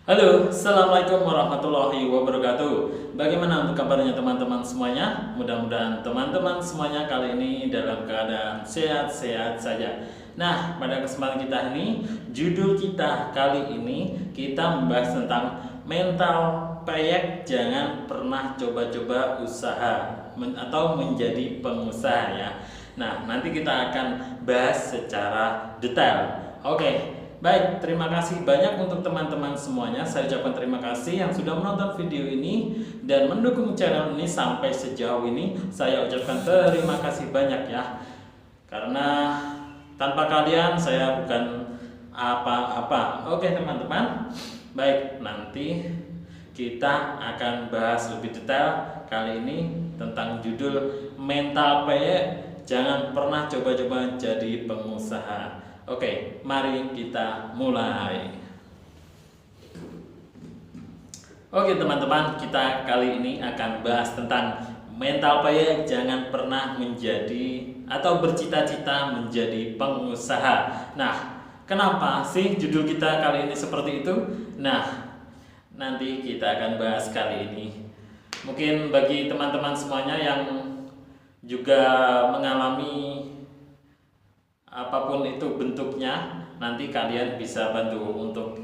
Halo, Assalamualaikum warahmatullahi wabarakatuh. Bagaimana untuk kabarnya teman-teman semuanya? Mudah-mudahan teman-teman semuanya kali ini dalam keadaan sehat-sehat saja. Nah, pada kesempatan kita ini, judul kita kali ini kita membahas tentang mental peyek jangan pernah coba-coba usaha atau menjadi pengusaha ya. Nah, nanti kita akan bahas secara detail. Oke. Baik, terima kasih banyak untuk teman-teman semuanya. Saya ucapkan terima kasih yang sudah menonton video ini dan mendukung channel ini sampai sejauh ini. Saya ucapkan terima kasih banyak ya. Karena tanpa kalian saya bukan apa-apa. Oke teman-teman. Baik, nanti kita akan bahas lebih detail kali ini tentang judul mental peyek jangan pernah coba-coba jadi pengusaha. Oke, mari kita mulai. Oke teman-teman, kita kali ini akan bahas tentang mental peyek jangan pernah menjadi atau bercita-cita menjadi pengusaha. Nah, kenapa sih judul kita kali ini seperti itu? Nah, nanti kita akan bahas kali ini. Mungkin bagi teman-teman semuanya yang juga mengalami apapun itu bentuknya, nanti kalian bisa bantu untuk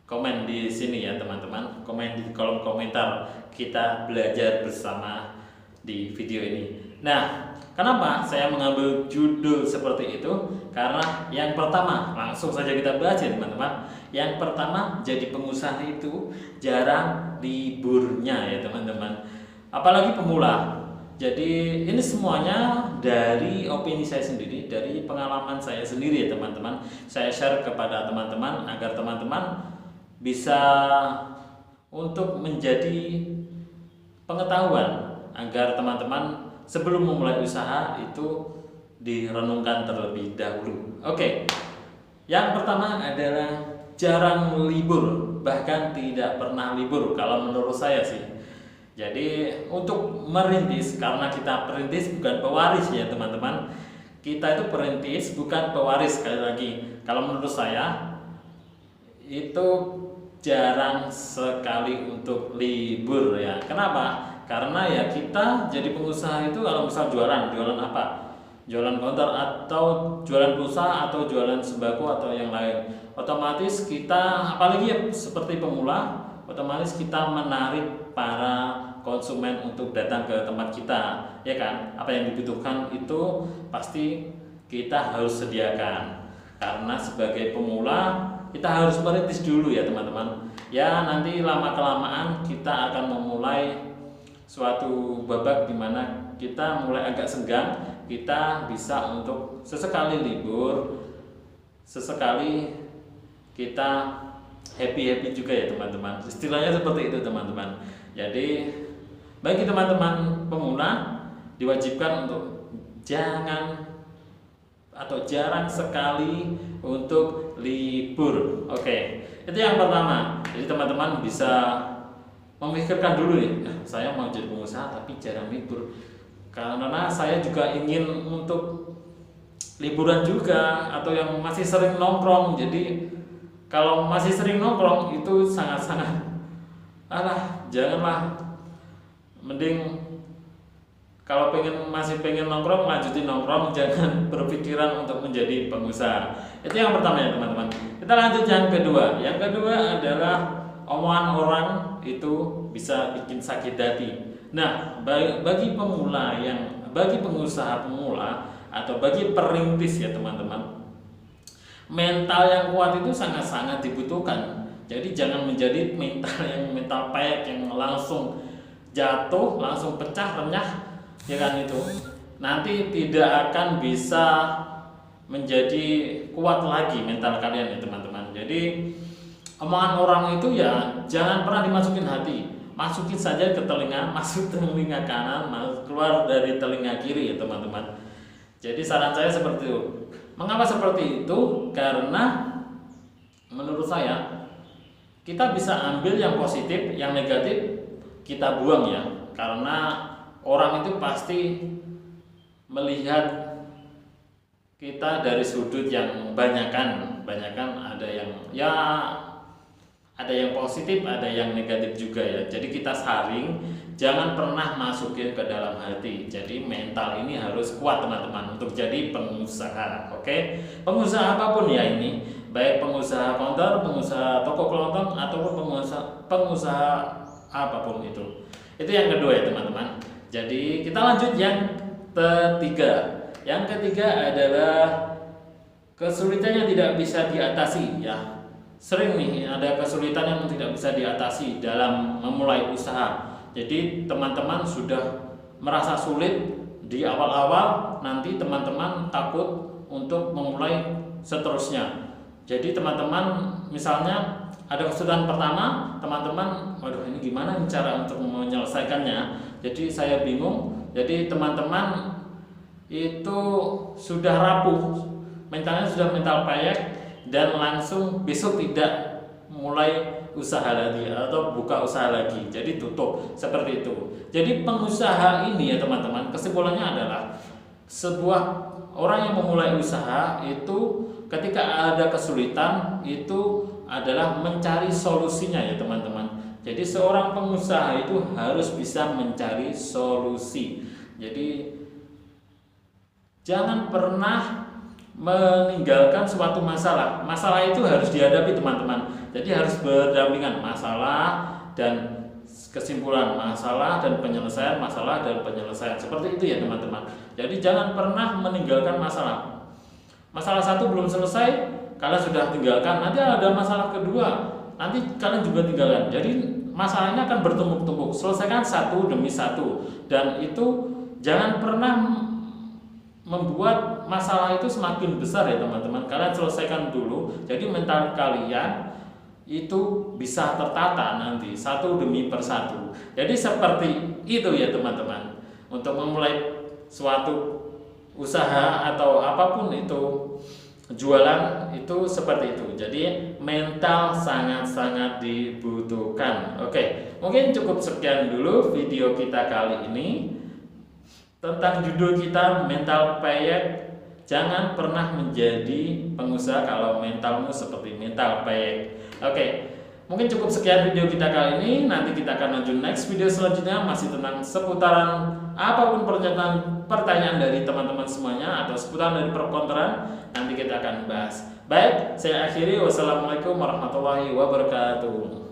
komen di sini ya teman-teman. Komen di kolom komentar, kita belajar bersama di video ini. Nah, kenapa saya mengambil judul seperti itu? Karena yang pertama, langsung saja kita bahas ya teman-teman. Yang pertama, jadi pengusaha itu jarang liburnya ya teman-teman. Apalagi pemula. Jadi ini semuanya dari opini saya sendiri, dari pengalaman saya sendiri ya teman-teman. Saya share kepada teman-teman agar teman-teman bisa untuk menjadi pengetahuan, agar teman-teman sebelum memulai usaha itu direnungkan terlebih dahulu. Oke, yang pertama adalah jarang libur, bahkan tidak pernah libur kalau menurut saya sih. Jadi untuk merintis, karena kita perintis bukan pewaris ya teman-teman. Kita itu perintis bukan pewaris, sekali lagi. Kalau menurut saya itu jarang sekali untuk libur ya. Kenapa? Karena ya kita jadi pengusaha itu kalau misal jualan apa? Jualan konter atau jualan pulsa atau jualan sembako atau yang lain. Otomatis kita, apalagi ya seperti pemula, otomatis kita menarik para konsumen untuk datang ke tempat kita, ya kan? Apa yang dibutuhkan itu pasti kita harus sediakan. Karena sebagai pemula kita harus merintis dulu ya teman-teman. Ya nanti lama kelamaan kita akan memulai suatu babak di mana kita mulai agak senggang, kita bisa untuk sesekali libur, sesekali kita happy juga ya teman-teman. Istilahnya seperti itu teman-teman. Jadi bagi teman-teman pemula diwajibkan untuk jangan atau jarang sekali untuk libur. Oke, itu yang pertama. Jadi teman-teman bisa memikirkan dulu nih, saya mau jadi pengusaha tapi jarang libur. Karena saya juga ingin untuk liburan juga, atau yang masih sering nongkrong. Jadi kalau masih sering nongkrong itu sangat-sangat janganlah. Mending kalau masih pengen nongkrong, lanjutin nongkrong, jangan berpikiran untuk menjadi pengusaha. Itu yang pertama ya teman-teman. Kita lanjut yang kedua. Yang kedua adalah omongan orang itu bisa bikin sakit hati. Nah, bagi pengusaha pemula atau bagi perintis ya teman-teman, mental yang kuat itu sangat-sangat dibutuhkan. Jadi jangan menjadi mental peyek yang langsung jatuh, langsung pecah, renyah, ya kan itu. Nanti tidak akan bisa menjadi kuat lagi mental kalian ya teman-teman. Jadi omongan orang itu ya jangan pernah dimasukin hati. Masukin saja ke telinga, masuk telinga kanan, keluar dari telinga kiri ya teman-teman. Jadi saran saya seperti itu. Mengapa seperti itu? Karena menurut saya kita bisa ambil yang positif, yang negatif kita buang ya. Karena orang itu pasti melihat kita dari sudut yang banyakan ada yang ya ada yang positif, ada yang negatif juga ya. Jadi kita saring, jangan pernah masukin ke dalam hati. Jadi mental ini harus kuat teman-teman untuk jadi pengusaha. Oke, pengusaha apapun ya ini, baik pengusaha konter, pengusaha toko kelontong ataupun pengusaha apapun itu. Itu yang kedua ya teman-teman. Jadi kita lanjut yang ketiga. Yang ketiga adalah kesulitan yang tidak bisa diatasi ya. Sering nih ada kesulitan yang tidak bisa diatasi dalam memulai usaha. Jadi teman-teman sudah merasa sulit di awal-awal, nanti teman-teman takut untuk memulai seterusnya. Jadi teman-teman misalnya ada kesulitan pertama, teman-teman, waduh ini gimana cara untuk menyelesaikannya? Jadi saya bingung. Jadi teman-teman itu sudah rapuh, mentalnya sudah mental payek, dan langsung besok tidak mulai usaha lagi atau buka usaha lagi, jadi tutup seperti itu. Jadi pengusaha ini ya teman-teman, kesimpulannya adalah sebuah orang yang memulai usaha itu ketika ada kesulitan itu adalah mencari solusinya ya teman-teman. Jadi seorang pengusaha itu harus bisa mencari solusi. Jadi jangan pernah meninggalkan suatu masalah. Masalah itu harus dihadapi teman-teman. Jadi harus berdampingan, masalah dan kesimpulan, masalah dan penyelesaian, masalah dan penyelesaian. Seperti itu ya teman-teman. Jadi jangan pernah meninggalkan masalah. Masalah satu belum selesai, kalian sudah tinggalkan. Nanti ada masalah kedua, nanti kalian juga tinggalkan. Jadi masalahnya akan bertumpuk-tumpuk. Selesaikan satu demi satu. Dan itu jangan pernah membuat masalah itu semakin besar ya teman-teman. Kalian selesaikan dulu. Jadi mental kalian itu bisa tertata nanti satu demi persatu. Jadi seperti itu ya teman-teman. Untuk memulai suatu usaha atau apapun itu, jualan itu seperti itu. Jadi mental sangat-sangat dibutuhkan. Oke, mungkin cukup sekian dulu video kita kali ini tentang judul kita mental payek. Jangan pernah menjadi pengusaha kalau mentalmu seperti mental payek. Oke, mungkin cukup sekian video kita kali ini. Nanti kita akan lanjut next video selanjutnya, masih tentang seputaran apapun pertanyaan dari teman-teman semuanya atau seputaran dari perkonteran. Nanti kita akan bahas. Baik, saya akhiri. Wassalamualaikum warahmatullahi wabarakatuh.